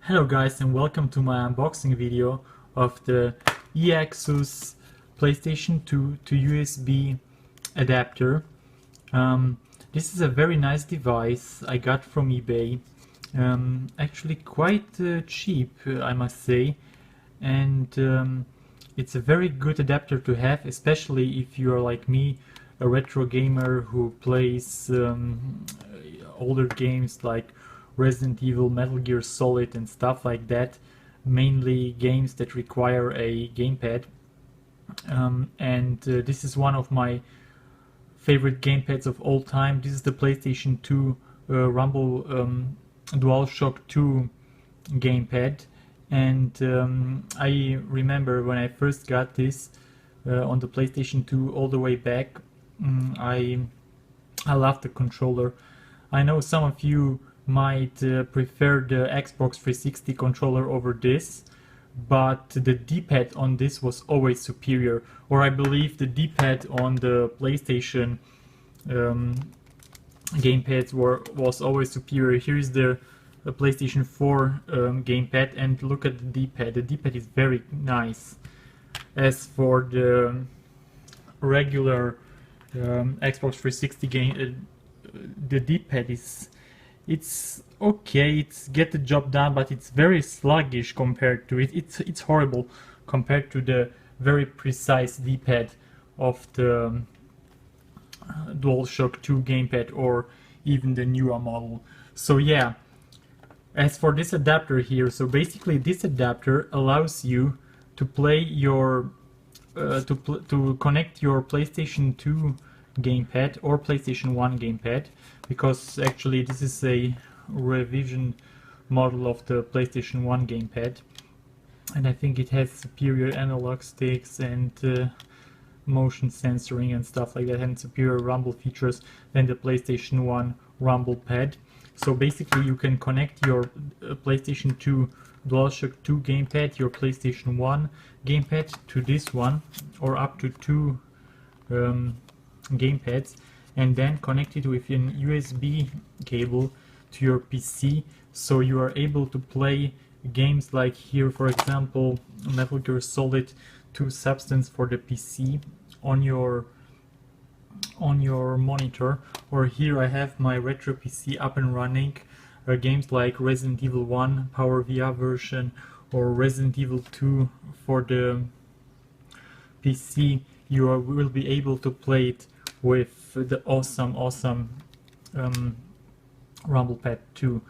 Hello guys and welcome to my unboxing video of the EAXUS PlayStation 2 to USB adapter. This is a very nice device I got from eBay. Actually quite cheap, I must say, and it's a very good adapter to have, especially if you are like me, a retro gamer who plays older games like Resident Evil, Metal Gear Solid and stuff like that, mainly games that require a gamepad. This is one of my favorite gamepads of all time. This is the PlayStation 2 Rumble DualShock 2 gamepad, and I remember when I first got this on the PlayStation 2 all the way back. I love the controller. I know some of you might prefer the Xbox 360 controller over this, but the D-pad on this was always superior, or I believe the D-pad on the PlayStation gamepads was always superior. Here is the PlayStation 4 gamepad, and look at the D-pad. The D-pad is very nice. As for the regular Xbox 360 game, the D-pad it's okay, it's get the job done, but it's very sluggish compared to it. It's horrible compared to the very precise D-pad of the DualShock 2 gamepad or even the newer model. So yeah, as for this adapter here, so basically this adapter allows you to play your to connect your PlayStation 2 gamepad or PlayStation 1 gamepad, because actually this is a revision model of the PlayStation 1 gamepad, and I think it has superior analog sticks and motion sensoring and stuff like that, and superior rumble features than the PlayStation 1 rumble pad. So basically you can connect your PlayStation 2 DualShock 2 gamepad, your PlayStation 1 gamepad to this one, or up to two gamepads, and then connect it with an USB cable to your PC, so you are able to play games like here, for example, Metal Gear Solid 2 Substance for the PC on your monitor, or here I have my retro PC up and running. Games like Resident Evil 1 Power VR version or Resident Evil 2 for the PC, you will be able to play it with the awesome rumble pad too.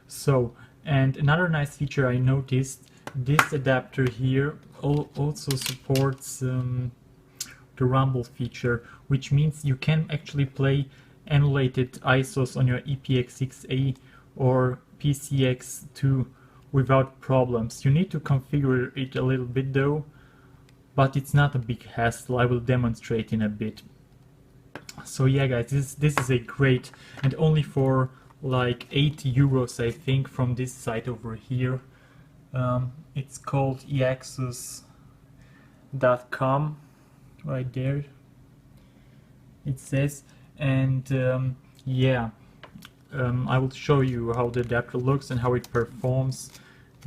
So, and another nice feature I noticed, this adapter here also supports the rumble feature, which means you can actually play emulated ISOs on your EPX6A or PCX2 without problems. You need to configure it a little bit though, but it's not a big hassle. I will demonstrate in a bit. So yeah guys, this is a great, and only for like 80 euros I think, from this site over here. It's called EAXUS.com, right there it says, and yeah, I will show you how the adapter looks and how it performs.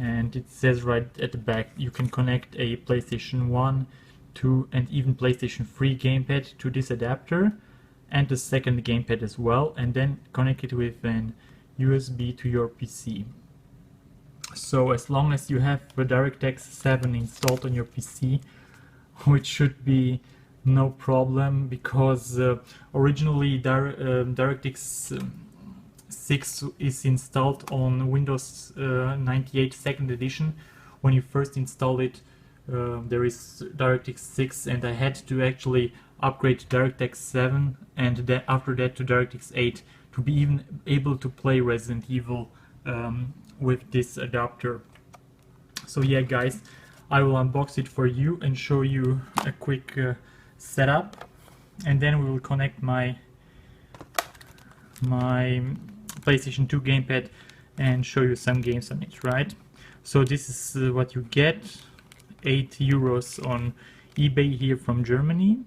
And it says right at the back you can connect a PlayStation 1, 2 and even PlayStation 3 gamepad to this adapter, and the second gamepad as well, and then connect it with an USB to your PC. So as long as you have the DirectX 7 installed on your PC, which should be no problem, because originally DirectX 6 is installed on Windows 98 2nd edition. When you first install it, there is DirectX 6, and I had to actually upgrade to DirectX 7 and then after that to DirectX 8 to be even able to play Resident Evil with this adapter. So yeah guys, I will unbox it for you and show you a quick setup, and then we will connect my PlayStation 2 gamepad and show you some games on it, right? So this is what you get, 8 euros on eBay here from Germany.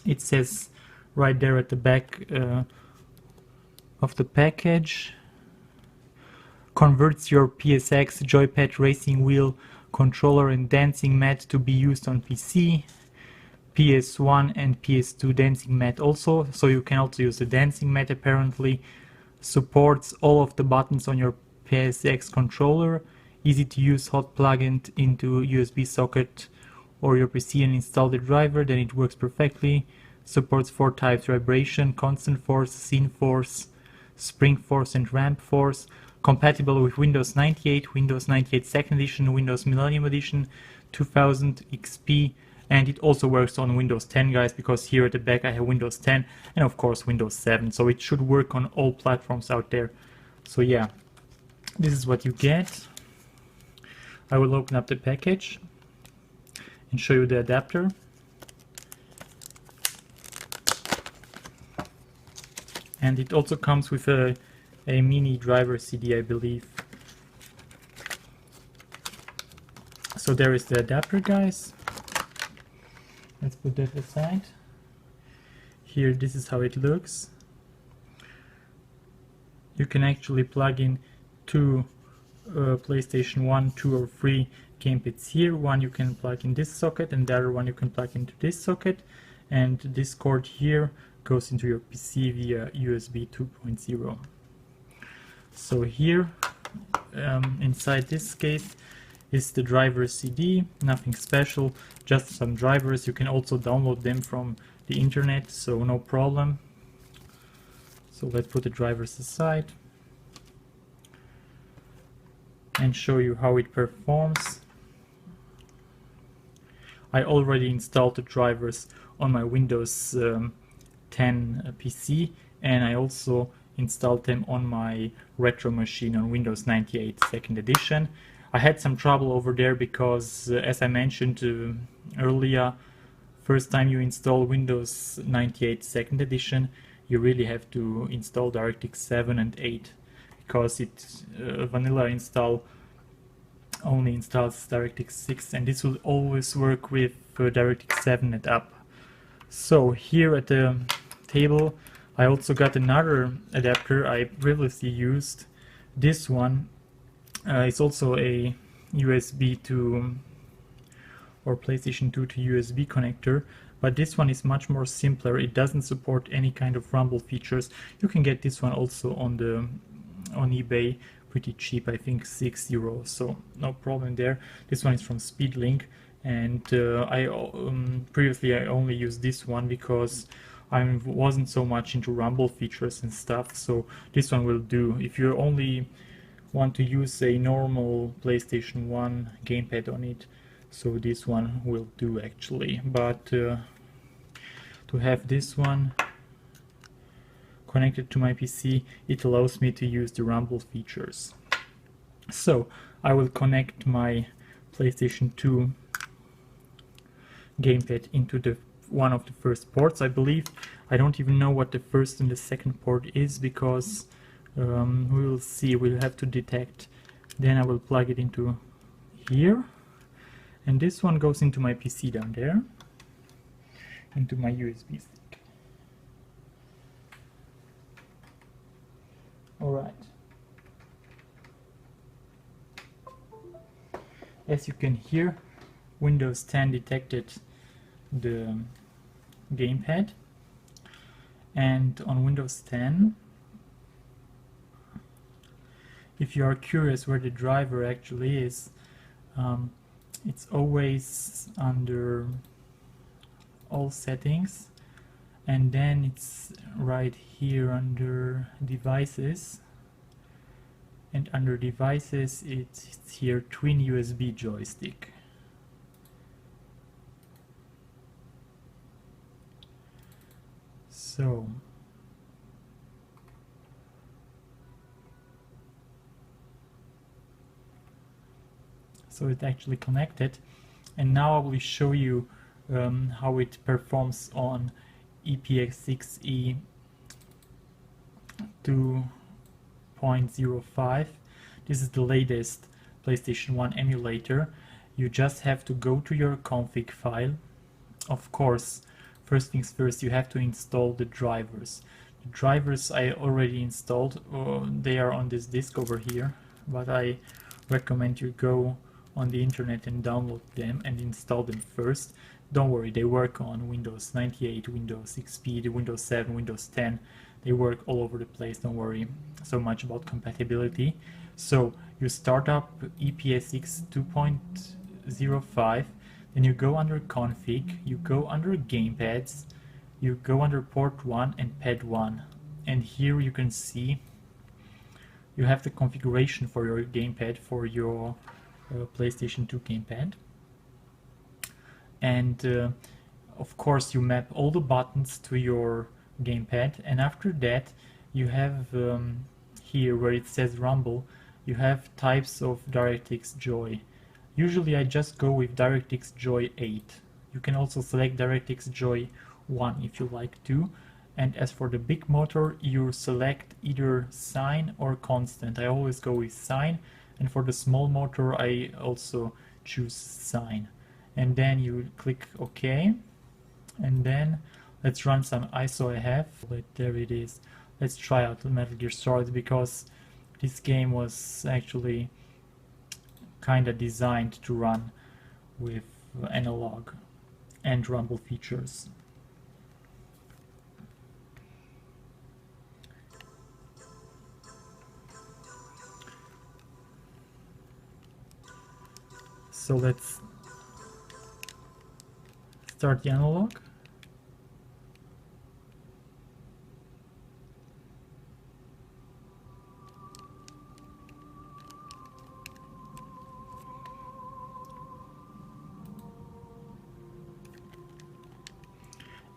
It says right there at the back of the package, converts your PSX joypad racing wheel controller and dancing mat to be used on PC, PS1 and PS2 dancing mat also, so you can also use the dancing mat apparently. Supports all of the buttons on your PSX controller, easy to use, hot plug it into USB socket or your PC and install the driver, then it works perfectly. Supports 4 types: vibration, constant force, scene force, spring force and ramp force. Compatible with Windows 98, Windows 98 2nd Edition, Windows Millennium Edition, 2000 XP, and it also works on Windows 10, guys, because here at the back I have Windows 10 and of course Windows 7, so it should work on all platforms out there. So yeah, this is what you get. I will open up the package and show you the adapter. And it also comes with a mini driver CD, I believe. So there is the adapter, guys. Let's put that aside. Here, this is how it looks. You can actually plug in 2 PlayStation 1, 2 or 3 gamepads here. One you can plug in this socket and the other one you can plug into this socket. And this cord here goes into your PC via USB 2.0. So here, inside this case, is the driver CD, nothing special, just some drivers. You can also download them from the internet, so no problem. So let's put the drivers aside and show you how it performs. I already installed the drivers on my Windows 10 PC, and I also installed them on my retro machine on Windows 98 2nd Edition. I had some trouble over there because, as I mentioned earlier, first time you install Windows 98 2nd Edition, you really have to install DirectX 7 and 8, because it vanilla install only installs DirectX 6, and this will always work with DirectX 7 and up. So here at the table I also got another adapter I previously used. This one is also a USB to or PlayStation 2 to USB connector, but this one is much more simpler. It doesn't support any kind of rumble features. You can get this one also on eBay pretty cheap, I think €6, so no problem there. This one is from Speedlink, and previously I only used this one because I wasn't so much into rumble features and stuff, so this one will do. If you only want to use a normal PlayStation 1 gamepad on it, so this one will do actually. But to have this one connected to my PC, it allows me to use the rumble features. So I will connect my PlayStation 2 gamepad into the one of the first ports, I believe. I don't even know what the first and the second port is, because we will see, we'll have to detect. Then I will plug it into here, and this one goes into my PC down there, into my USB stick. Alright. As you can hear, Windows 10 detected the gamepad, and on Windows 10, if you are curious where the driver actually is, it's always under all settings, and then it's right here under devices, and under devices it's here twin USB joystick. So it's actually connected, and now I will show you how it performs on EPX6E 2.05. This is the latest PlayStation 1 emulator. You just have to go to your config file. Of course, first things first, you have to install the drivers. The drivers I already installed, they are on this disk over here. but I recommend you go on the internet and download them and install them first. Don't worry, they work on Windows 98, Windows XP, Windows 7, Windows 10. They work all over the place. Don't worry so much about compatibility. So you start up EPSX 2.05, then you go under config, you go under gamepads, you go under port 1 and pad 1, and here you can see you have the configuration for your gamepad, for your PlayStation 2 gamepad. And of course you map all the buttons to your gamepad, and after that you have here where it says Rumble, you have types of DirectX Joy. Usually I just go with DirectX Joy 8. You can also select DirectX Joy 1 if you like to. And as for the big motor, you select either sine or constant. I always go with sine, and for the small motor I also choose sine. And then you click OK, and then let's run some ISO I have. There it is. Let's try out Metal Gear Solid, because this game was actually kinda designed to run with analog and rumble features. So let's start the analog.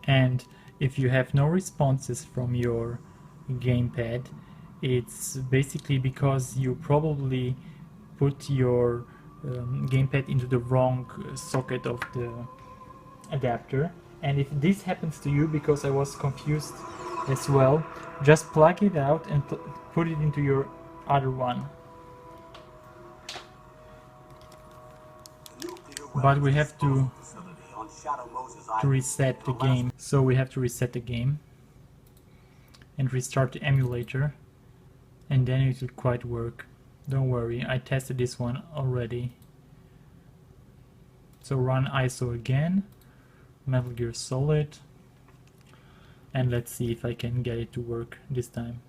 And if you have no responses from your gamepad, it's basically because you probably put your gamepad into the wrong socket of the adapter. And if this happens to you, because I was confused as well, just plug it out and put it into your other one. But we have to reset the game. So we have to reset the game and restart the emulator, and then it will quite work. Don't worry, I tested this one already. So run ISO again, Metal Gear Solid, and let's see if I can get it to work this time.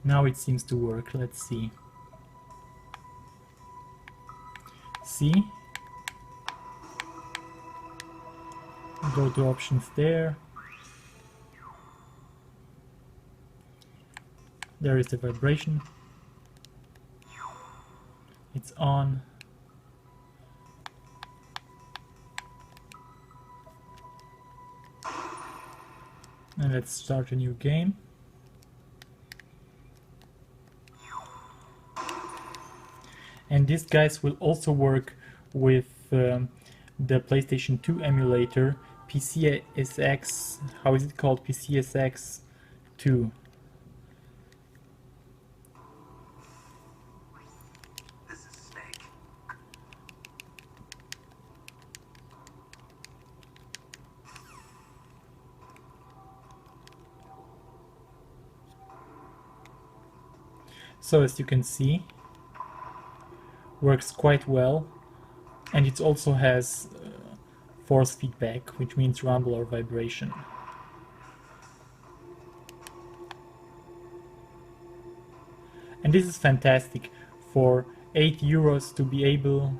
Now it seems to work. Let's see. See? Go to options there. There is the vibration. It's on. And let's start a new game. And these guys will also work with the PlayStation 2 emulator, PCSX, how is it called? PCSX 2. So as you can see, works quite well, and it also has force feedback, which means rumble or vibration. And this is fantastic for €8 to be able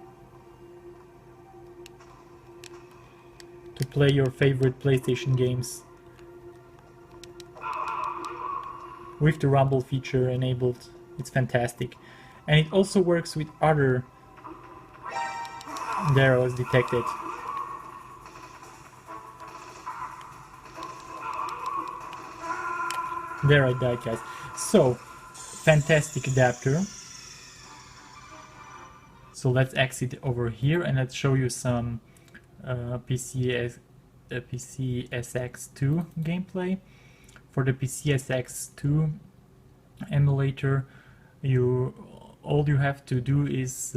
to play your favorite PlayStation games with the rumble feature enabled. It's fantastic. And it also works with other... There, I was detected. There I died, guys. So, fantastic adapter. So let's exit over here and let's show you some PCSX2 gameplay. For the PCSX2 emulator, all you have to do is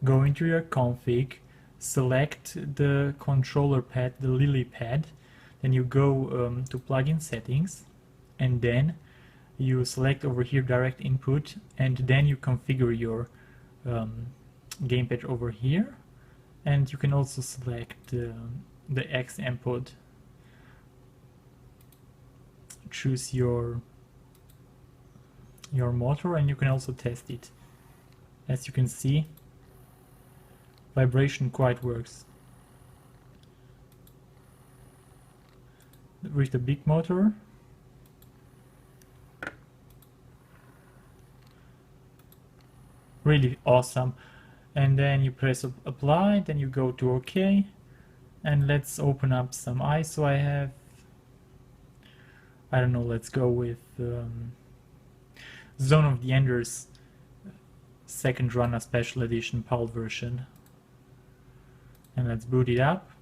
go into your config, select the controller pad, the Lily pad, then you go to plugin settings, and then you select over here direct input, and then you configure your gamepad over here, and you can also select the X input. Choose your motor, and you can also test it. As you can see, vibration quite works. With the big motor, really awesome. And then you press apply, then you go to OK, and let's open up some ISO. I don't know, let's go with Zone of the Enders second run, a special edition PAL version, and let's boot it up.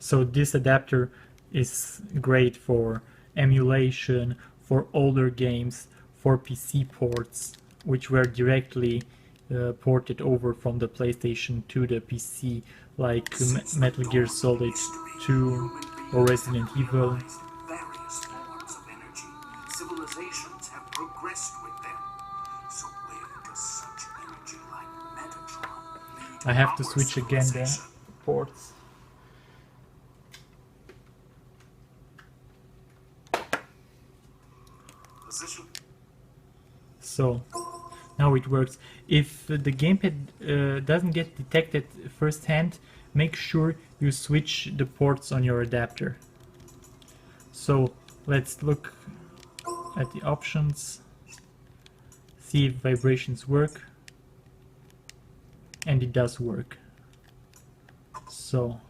So this adapter is great for emulation, for older games, for PC ports, which were directly ported over from the PlayStation to the PC, like Metal Gear Solid 2 or Resident Evil. Various forms of energy. Civilizations have progressed with them. So where does such energy like Metatron lead I have to our switch again the civilization? ports. Position. So now it works. If the gamepad doesn't get detected firsthand, make sure you switch the ports on your adapter. So let's look at the options, see if vibrations work, and it does work. So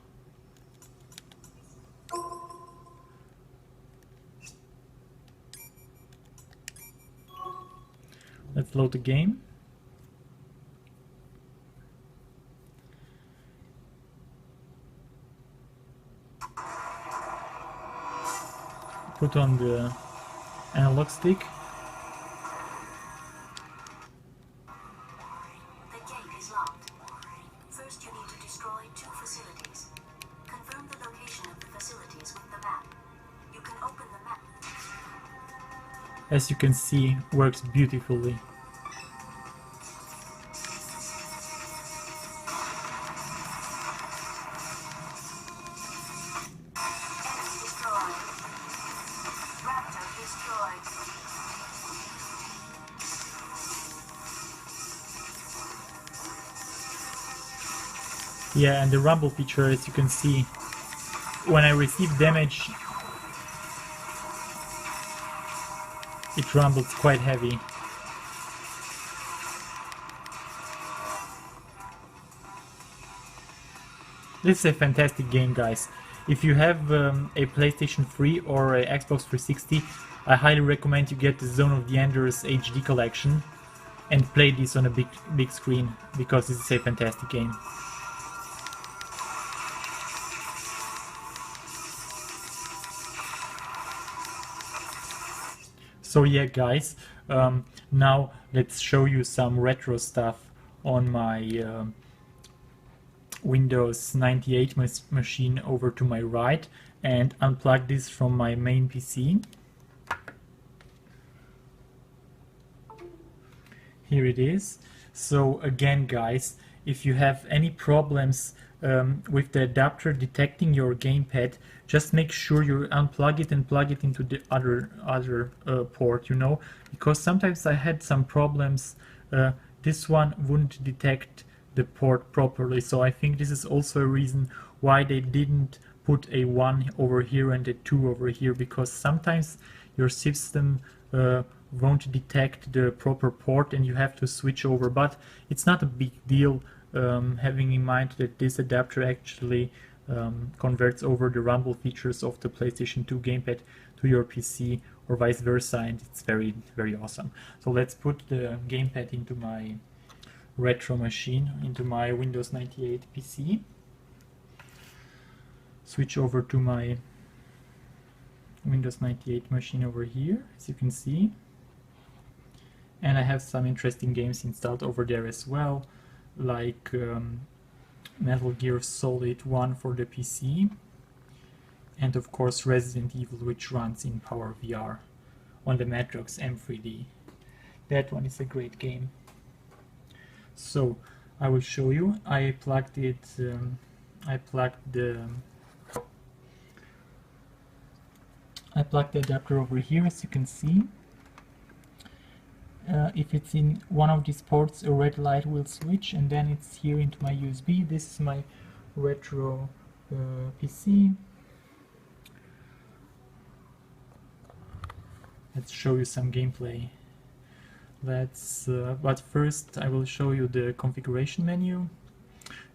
let's load the game. Put on the analog stick. The gate is locked. First, you need to destroy 2 facilities. Confirm the location of the facilities with the map. You can open the map. As you can see, works beautifully. Enemy destroyed. Raptor destroyed. Yeah, and the rumble feature, as you can see, when I receive damage, it rumbles quite heavy. This is a fantastic game, guys. If you have a PlayStation 3 or a Xbox 360, I highly recommend you get the Zone of the Enders HD collection and play this on a big screen, because this is a fantastic game. So yeah, guys, now let's show you some retro stuff on my Windows 98 machine over to my right, and unplug this from my main PC. Here it is. So again, guys, if you have any problems with the adapter detecting your gamepad, just make sure you unplug it and plug it into the other port, you know, because sometimes I had some problems. This one wouldn't detect the port properly, so I think this is also a reason why they didn't put a 1 over here and a 2 over here, because sometimes your system won't detect the proper port and you have to switch over. But it's not a big deal, having in mind that this adapter actually converts over the rumble features of the PlayStation 2 gamepad to your PC or vice versa, and it's very, very awesome. So let's put the gamepad into my retro machine, into my Windows 98 PC. Switch over to my Windows 98 machine over here, as you can see. And I have some interesting games installed over there as well, like Metal Gear Solid 1 for the PC, and of course Resident Evil, which runs in PowerVR on the Matrox M3D. That one is a great game. So I will show you. I plugged it. I plugged the adapter over here, as you can see. If it's in one of these ports, a red light will switch, and then it's here into my USB. This is my retro PC. Let's show you some gameplay. But first I will show you the configuration menu.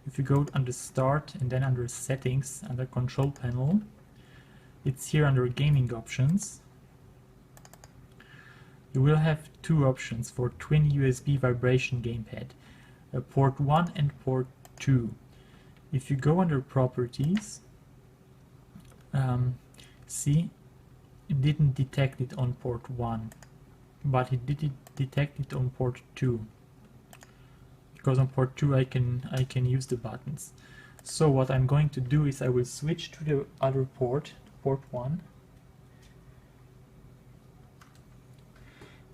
If you go under Start and then under Settings, under Control Panel, it's here under Gaming Options. You will have two options for twin USB vibration gamepad, port 1 and port 2. If you go under Properties, see, it didn't detect it on port 1, but it did detect it on port 2, because on port 2 I can use the buttons. So what I'm going to do is I will switch to the other port, port 1,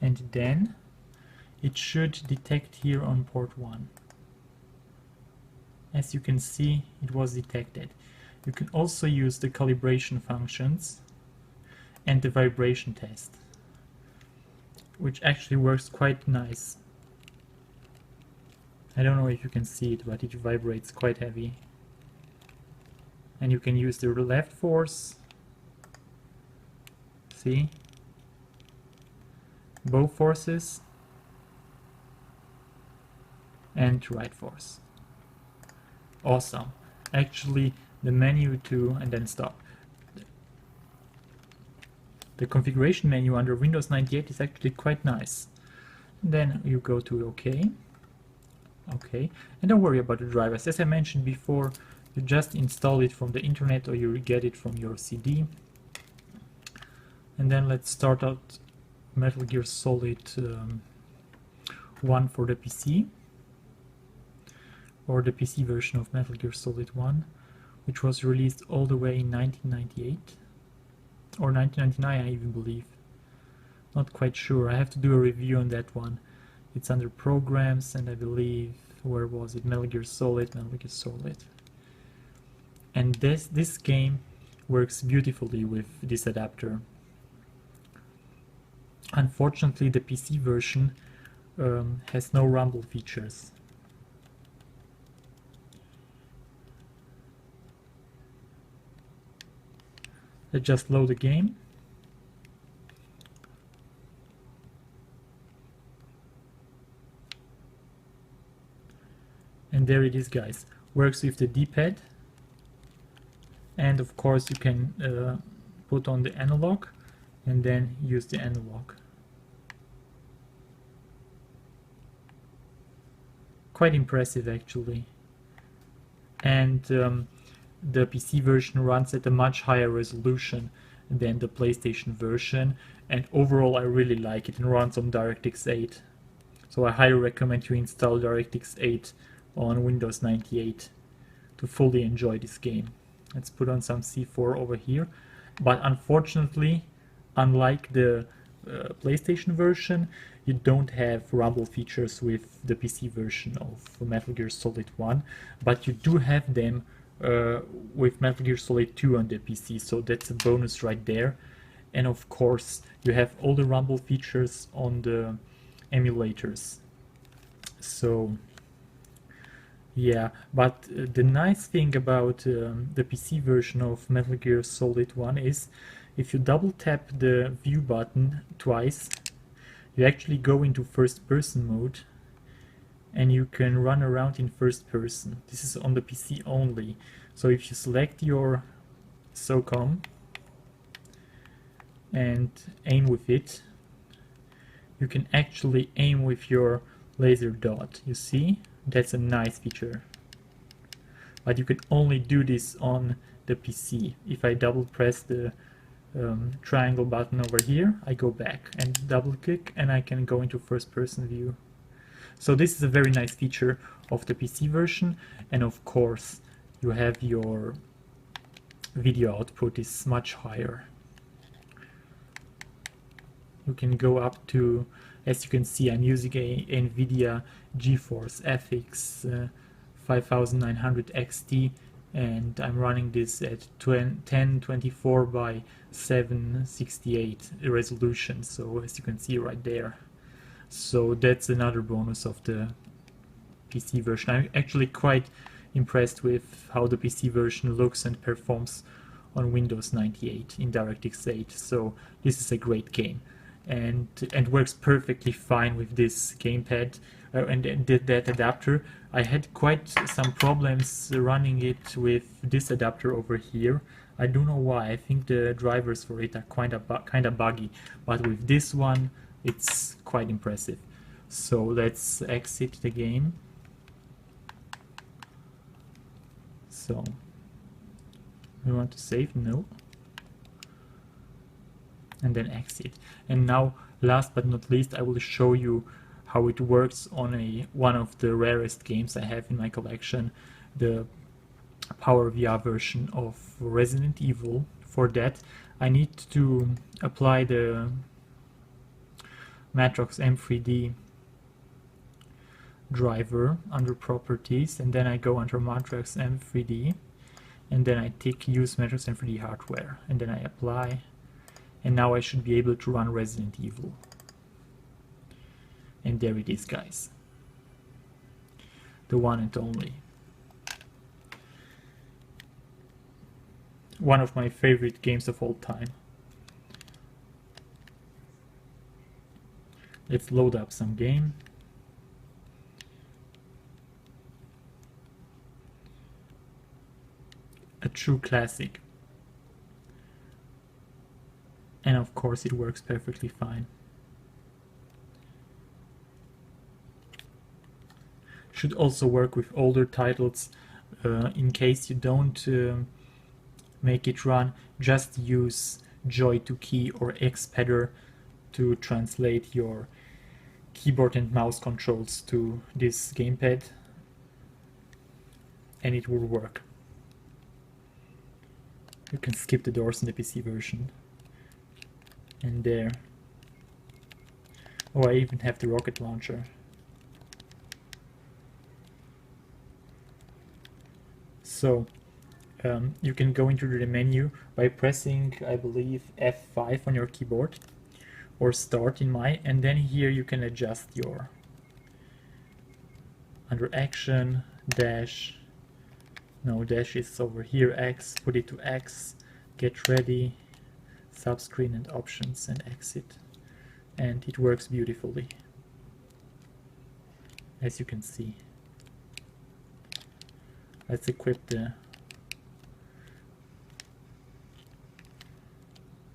and then it should detect here on port 1. As you can see, it was detected. You can also use the calibration functions and the vibration test, which actually works quite nice. I don't know if you can see it, but it vibrates quite heavy. And you can use the left force, see, both forces, and right force. Awesome. Actually, the menu too, and then stop. The configuration menu under Windows 98 is actually quite nice. Then you go to OK. OK. And don't worry about the drivers. As I mentioned before, you just install it from the internet or you get it from your CD. And then let's start out Metal Gear Solid 1 for the PC. Or the PC version of Metal Gear Solid 1, which was released all the way in 1998 or 1999, I even believe. Not quite sure. I have to do a review on that one. It's under Programs, and I believe, where was it? Metal Gear Solid, Metal Gear Solid. And this game works beautifully with this adapter. Unfortunately, the PC version has no rumble features. Let's just load the game. And there it is, guys. Works with the D-pad. And of course you can put on the analog and then use the analog. Quite impressive actually. And the PC version runs at a much higher resolution than the PlayStation version, and overall I really like it, and runs on DirectX 8. So I highly recommend you install DirectX 8 on Windows 98 to fully enjoy this game. Let's put on some C4 over here, but unfortunately, unlike the PlayStation version, you don't have rumble features with the PC version of Metal Gear Solid 1, but you do have them with Metal Gear Solid 2 on the PC, so that's a bonus right there. And of course you have all the rumble features on the emulators. So yeah, but the nice thing about the PC version of Metal Gear Solid 1 is if you double tap the view button twice, you actually go into first person mode and you can run around in first person. This is on the PC only. So if you select your SOCOM and aim with it, you can actually aim with your laser dot. You see? That's a nice feature. But you can only do this on the PC. If I double press the triangle button over here, I go back and double click and I can go into first person view. So this is a very nice feature of the PC version, and of course you have your video output is much higher. You can go up to, as you can see, I'm using a NVIDIA GeForce FX 5900 XT, and I'm running this at 1024 by 768 resolution, so as you can see right there. So that's another bonus of the PC version. I'm actually quite impressed with how the PC version looks and performs on Windows 98 in DirectX 8, so this is a great game. And works perfectly fine with this gamepad and that adapter. I had quite some problems running it with this adapter over here. I don't know why. I think the drivers for it are kind of buggy, but with this one it's quite impressive. So let's exit the game. So we want to save? No. And then exit. And now, last but not least, I will show you how it works on one of the rarest games I have in my collection, the PowerVR version of Resident Evil. For that, I need to apply the Matrox M3D driver under Properties, and then I go under Matrox M3D, and then I tick Use Matrox M3D Hardware, and then I apply. And now I should be able to run Resident Evil. And there it is, guys. The one and only. One of my favorite games of all time. Let's load up some game. A true classic. And of course it works perfectly fine. Should also work with older titles. In case you don't make it run, just use Joy2Key or Xpadder to translate your keyboard and mouse controls to this gamepad, and it will work. You can skip the doors in the PC version. And there. Oh, I even have the rocket launcher. So, you can go into the menu by pressing, I believe, F5 on your keyboard, or Start in my, and then here you can adjust your, under Action, Dash, no, Dash is over here, X, put it to X, Get Ready, Subscreen and Options, and Exit, and it works beautifully, as you can see. Let's equip the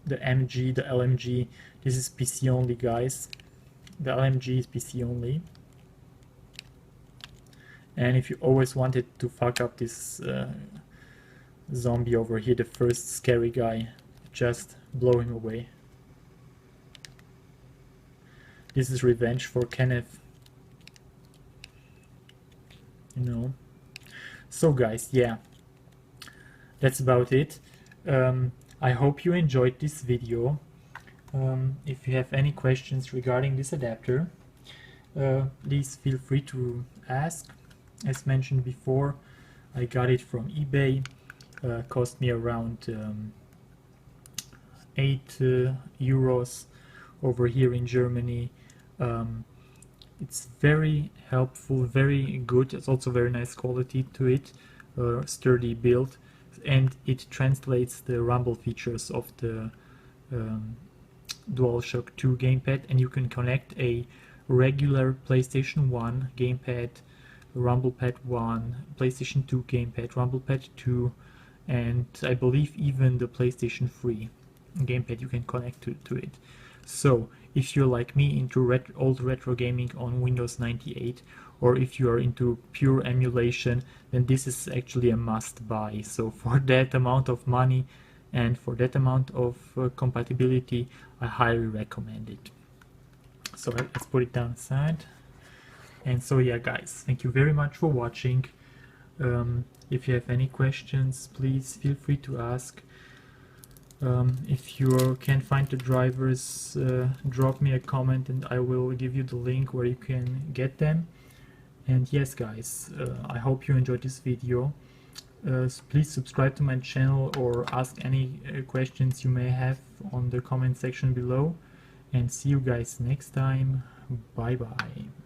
MG, the LMG. This is PC only, guys. The LMG is PC only. And if you always wanted to fuck up this zombie over here, the first scary guy, just blow him away. This is revenge for Kenneth. You know. So guys, yeah, that's about it. I hope you enjoyed this video. If you have any questions regarding this adapter, please feel free to ask. As mentioned before, I got it from eBay. Cost me around 8 euros over here in Germany. It's very helpful, very good. It's also very nice quality to it, sturdy build, and it translates the rumble features of the DualShock 2 gamepad, and you can connect a regular PlayStation 1 gamepad, Rumble Pad 1, PlayStation 2 gamepad, Rumble Pad 2, and I believe even the PlayStation 3 gamepad you can connect to it. So if you're like me into old retro gaming on Windows 98, or if you are into pure emulation, then this is actually a must buy. So for that amount of money, and for that amount of compatibility I highly recommend it. So let's put it down aside. And so yeah guys, thank you very much for watching. If you have any questions, please feel free to ask. If you can't find the drivers, drop me a comment and I will give you the link where you can get them. And yes guys, I hope you enjoyed this video. Please subscribe to my channel or ask any questions you may have on the comment section below. And see you guys next time. Bye bye.